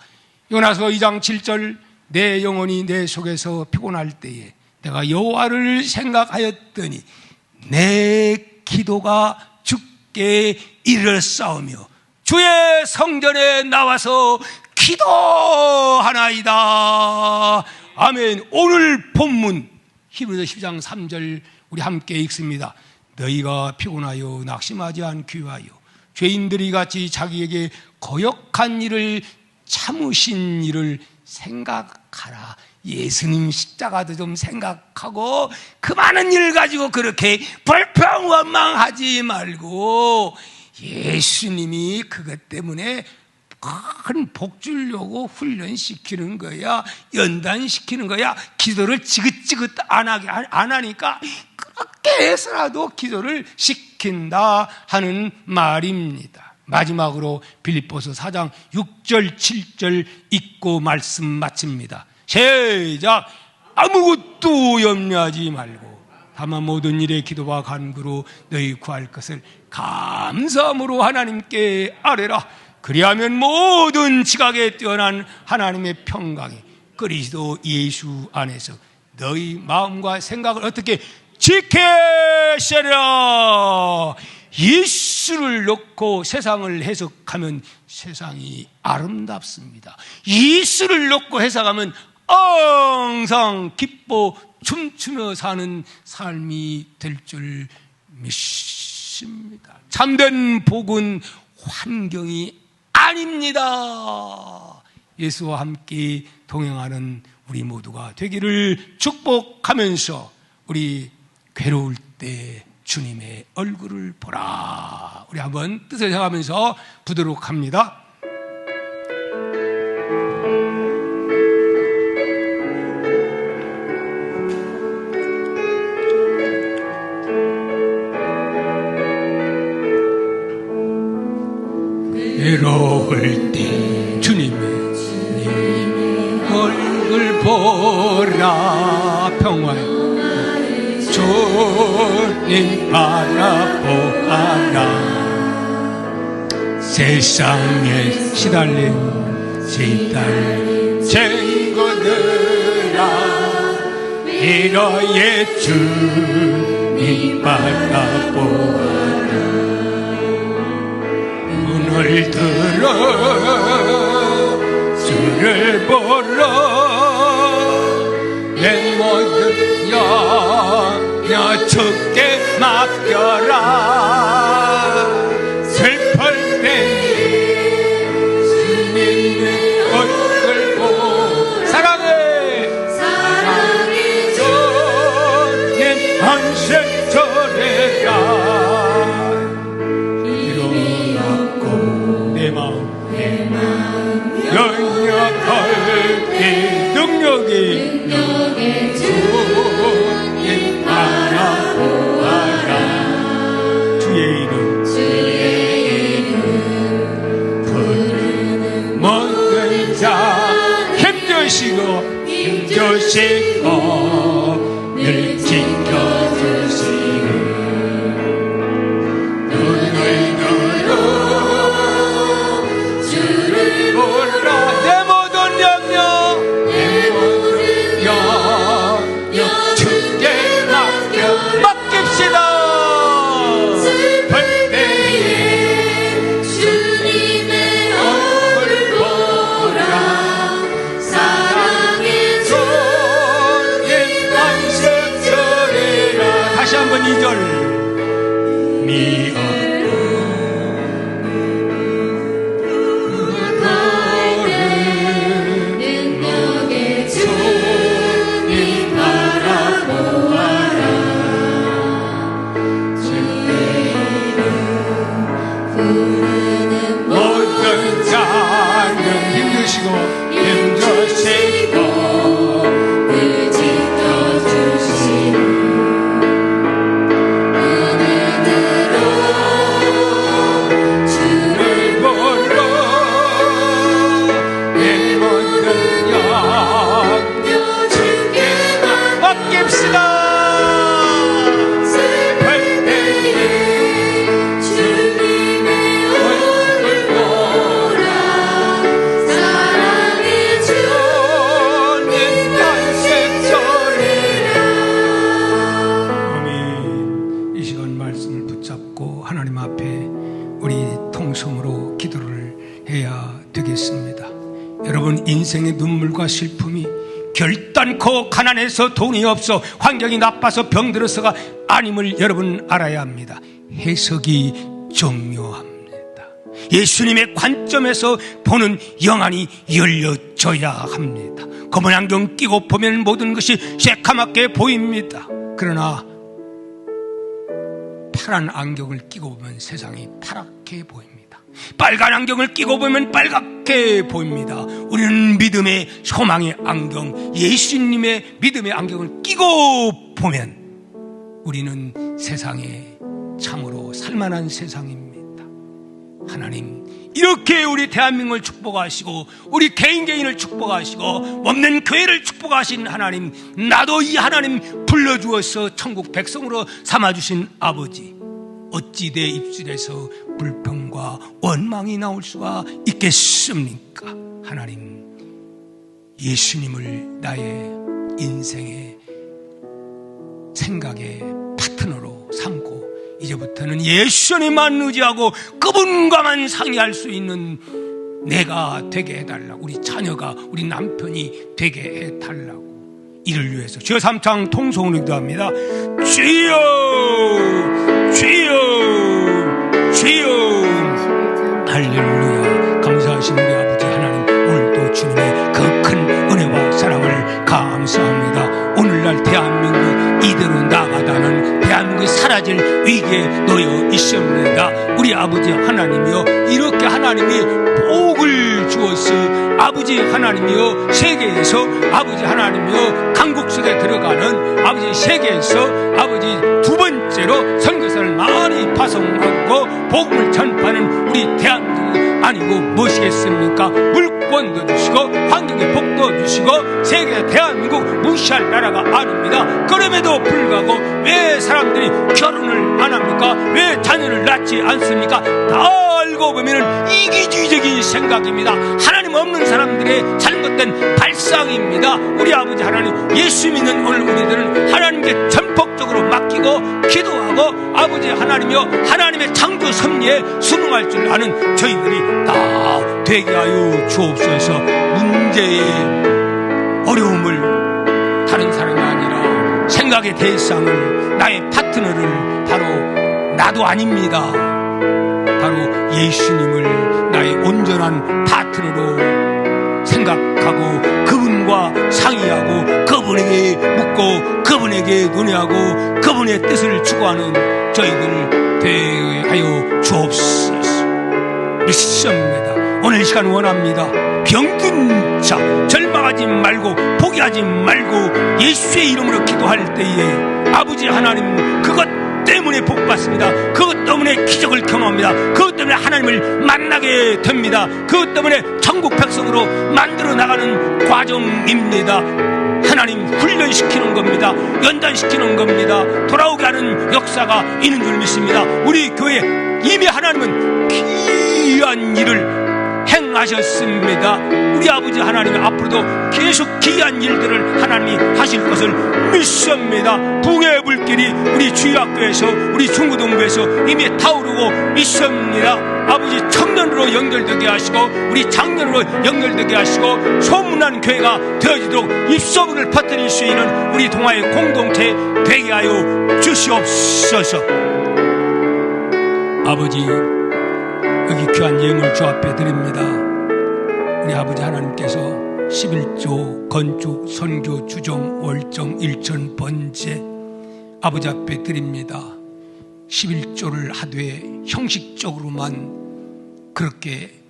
요나서 2장 7절, 내 영혼이 내 속에서 피곤할 때에 내가 여호와를 생각하였더니 내 기도가 주께 이르렀사오며 주의 성전에 나와서 기도하나이다. 아멘. 오늘 본문 히브리서 12장 3절 우리 함께 읽습니다. 너희가 피곤하여 낙심하지 않기 위하여 죄인들이 같이 자기에게 거역한 일을 참으신 일을 생각하라. 예수님 십자가도 좀 생각하고 그 많은 일 가지고 그렇게 불평원망하지 말고 예수님이 그것 때문에 큰 복 주려고 훈련시키는 거야, 연단시키는 거야. 기도를 지긋지긋 안 하니까 그렇게 해서라도 기도를 시킨다 하는 말입니다. 마지막으로 빌립보서 4장 6절 7절 읽고 말씀 마칩니다. 시작. 아무것도 염려하지 말고 다만 모든 일에 기도와 간구로 너희 구할 것을 감사함으로 하나님께 아뢰라. 그리하면 모든 지각에 뛰어난 하나님의 평강이 그리스도 예수 안에서 너희 마음과 생각을 어떻게 지키시라. 예수를 놓고 세상을 해석하면 세상이 아름답습니다. 예수를 놓고 해석하면 항상 기뻐 춤추며 사는 삶이 될 줄 믿습니다. 참된 복은 환경이 아닙니다. 예수와 함께 동행하는 우리 모두가 되기를 축복하면서 우리 괴로울 때 주님의 얼굴을 보라. 우리 한번 뜻을 생각하면서 부르도록 합니다. 외로울 때 주님의 얼굴 보라. 평화의 주님 바라보아라. 세상에 시달린 친구들아 위로의 주님 바라보아라. 눈을 들어 주를 보러 내 모든 영역 주께 맡겨라. 슬플 때 주님의 얼굴 보고 사랑해 주님 한생 절해라. 내 마음 연약할 때 힘주시고 늘 지켜주시고 눈을 들어 주를 보라. 내 모든 영역 주께 맡깁시다. 슬플 때에 주님의 얼굴 보라. 사랑의 주님 안식 절이라. 다시 한번 2절. 미어 능력의 주님 바라보아라. 주의 이름 부르는 모든 자는 힘주시고 힘주시고 늘 지켜주시고 눈을 들어 주를 보러 내 모든 영역 주께 맡깁시다. 슬플 때에 주님의 얼굴 보라. 사랑의 주님 안식 절이라. 아멘. 이 시간 말씀을 붙잡고 하나님 앞에 우리 통성으로 기도를 해야 되겠습니다. 여러분, 인생의 눈물과 슬픔이 결단코 가난해서 돈이 없어 환경이 나빠서 병들어서가 아님을 여러분 알아야 합니다. 해석이 중요합니다. 예수님의 관점에서 보는 영안이 열려져야 합니다. 검은 안경 끼고 보면 모든 것이 새카맣게 보입니다. 그러나 파란 안경을 끼고 보면 세상이 파랗게 보입니다. 빨간 안경을 끼고 보면 빨갛게 보입니다. 우리는 믿음의 소망의 안경, 예수님의 믿음의 안경을 끼고 보면 우리는 세상에 참으로 살만한 세상입니다. 하나님, 이렇게 우리 대한민국을 축복하시고 우리 개인을 축복하시고 없는 교회를 축복하신 하나님, 나도 이 하나님 불러주어서 천국 백성으로 삼아주신 아버지, 어찌 내 입술에서 불평과 원망이 나올 수가 있겠습니까? 하나님, 예수님을 나의 인생의 생각의 파트너로 삼고 이제부터는 예수님만 의지하고 그분과만 상의할 수 있는 내가 되게 해달라고, 우리 자녀가, 우리 남편이 되게 해달라고, 이를 위해서 주여 3창 통성으로 기도합니다. 주여, 주여, 주여. 할렐루야. 감사하신 우리 아버지 하나님, 오늘도 주님의 그 큰 은혜와 사랑을 감사합니다. 오늘날 대한민국 이대로 나가다는 대한민국이 사라질 위기에 놓여 있습니다. 우리 아버지 하나님이여, 이렇게 하나님이 복을 주어서 아버지 하나님이여, 세계에서 아버지 하나님이여 강국 속에 들어가는 아버지 세계에서 아버지 두 번째로 선교사를 많이 파송하고 복음을 전파하는 우리 대한민국 아니고 무엇이겠습니까? 물권도 주시고 환경에 복도 주시고 세계 대한민국 무시할 나라가 아닙니다. 그럼에도 불구하고 왜 사람들이 결혼을 안 합니까? 왜 자녀를 낳지 않습니까? 다 알고 보면 이기주의적인 생각입니다. 하나님 없는 사람들의 잘못된 발상입니다. 우리 아버지 하나님, 예수 믿는 오늘 우리들은 하나님께 전폭적으로 맡기고 기도하고 아버지 하나님이여, 하나님의 창조 섭리에 순응할 줄 아는 저희들이 다 되게 하여 주옵소서. 문제의 어려움을 다른 사람이 아니라 생각의 대상을, 나의 파트너를 바로 나도 아닙니다. 바로 예수님을 나의 온전한 파트너로 생각하고 그분과 상의하고 그분에게 묻고 그분에게 논의하고 그분의 뜻을 추구하는 저희들 되게 하여 주옵소서. 믿습니다. 오늘 이 시간 원합니다. 병든 자 절망하지 말고 포기하지 말고 예수의 이름으로 기도할 때에 아버지 하나님, 그것 때문에 복 받습니다. 그것 때문에 기적을 경험합니다. 그것 때문에 하나님을 만나게 됩니다. 그것 때문에 천국 백성으로 만들어 나가는 과정입니다. 하나님 하나님 훈련시키는 겁니다. 연단시키는 겁니다. 돌아오게 하는 역사가 있는 줄 믿습니다. 우리 교회 이미 하나님은 귀한 일을 행하셨습니다. 우리 아버지 하나님이 앞으로도 계속 귀한 일들을 하나님이 하실 것을 믿습니다. 붕의 불길이 우리 주일학교에서 우리 중고등부에서 이미 타오르고 있습니다. 아버지 청년으로 연결되게 하시고 우리 장년으로 연결되게 하시고 소문난 교회가 되어지도록 입소문을 퍼뜨릴 수 있는 우리 동아의 공동체 되게 하여 주시옵소서. 아버지, 여기 귀한 예물 주 앞에 드립니다. 우리 아버지 하나님께서 11조 건축, 선교, 주정, 월정, 일천, 번제 아버지 앞에 드립니다. 11조를 하되 형식적으로만 그렇게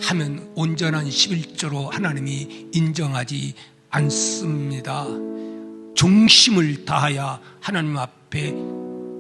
하면 온전한 11조로 하나님이 인정하지 않습니다. 중심을 다하여 하나님 앞에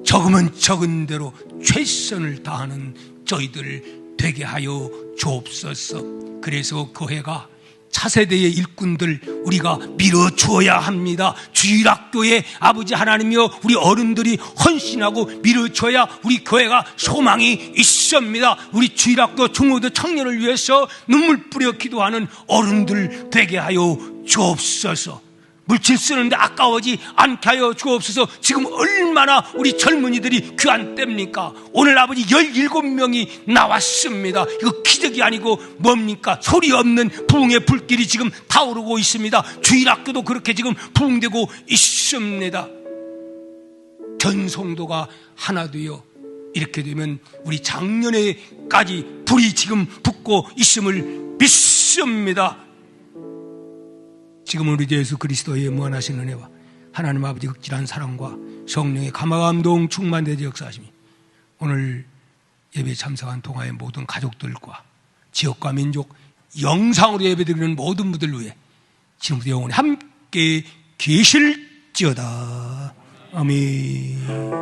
적으면 적은 대로 최선을 다하는 저희들 되게 하여 주옵소서. 그래서 교회가 차세대의 일꾼들 우리가 밀어주어야 합니다. 주일학교에 아버지 하나님이여 우리 어른들이 헌신하고 밀어줘야 우리 교회가 소망이 있습니다. 우리 주일학교 중고등 청년을 위해서 눈물 뿌려 기도하는 어른들 되게 하여 주옵소서. 물질 쓰는데 아까워지 않게 하여 주옵소서. 지금 얼마나 우리 젊은이들이 귀한 때입니까? 오늘 아버지 17명이 나왔습니다. 이거 기적이 아니고 뭡니까? 소리 없는 부흥의 불길이 지금 타오르고 있습니다. 주일학교도 그렇게 지금 부흥되고 있습니다. 전 성도가 하나 되어 이렇게 되면 우리 작년에까지 불이 지금 붙고 있음을 믿습니다. 지금 우리 주 예수 그리스도의 무한하신 은혜와 하나님 아버지 극진한 사랑과 성령의 감화감동 충만되어 역사하심이 오늘 예배에 참석한 동아의 모든 가족들과 지역과 민족 영상으로 예배드리는 모든 분들 위해 지금부터 영원히 함께 계실지어다. 아멘.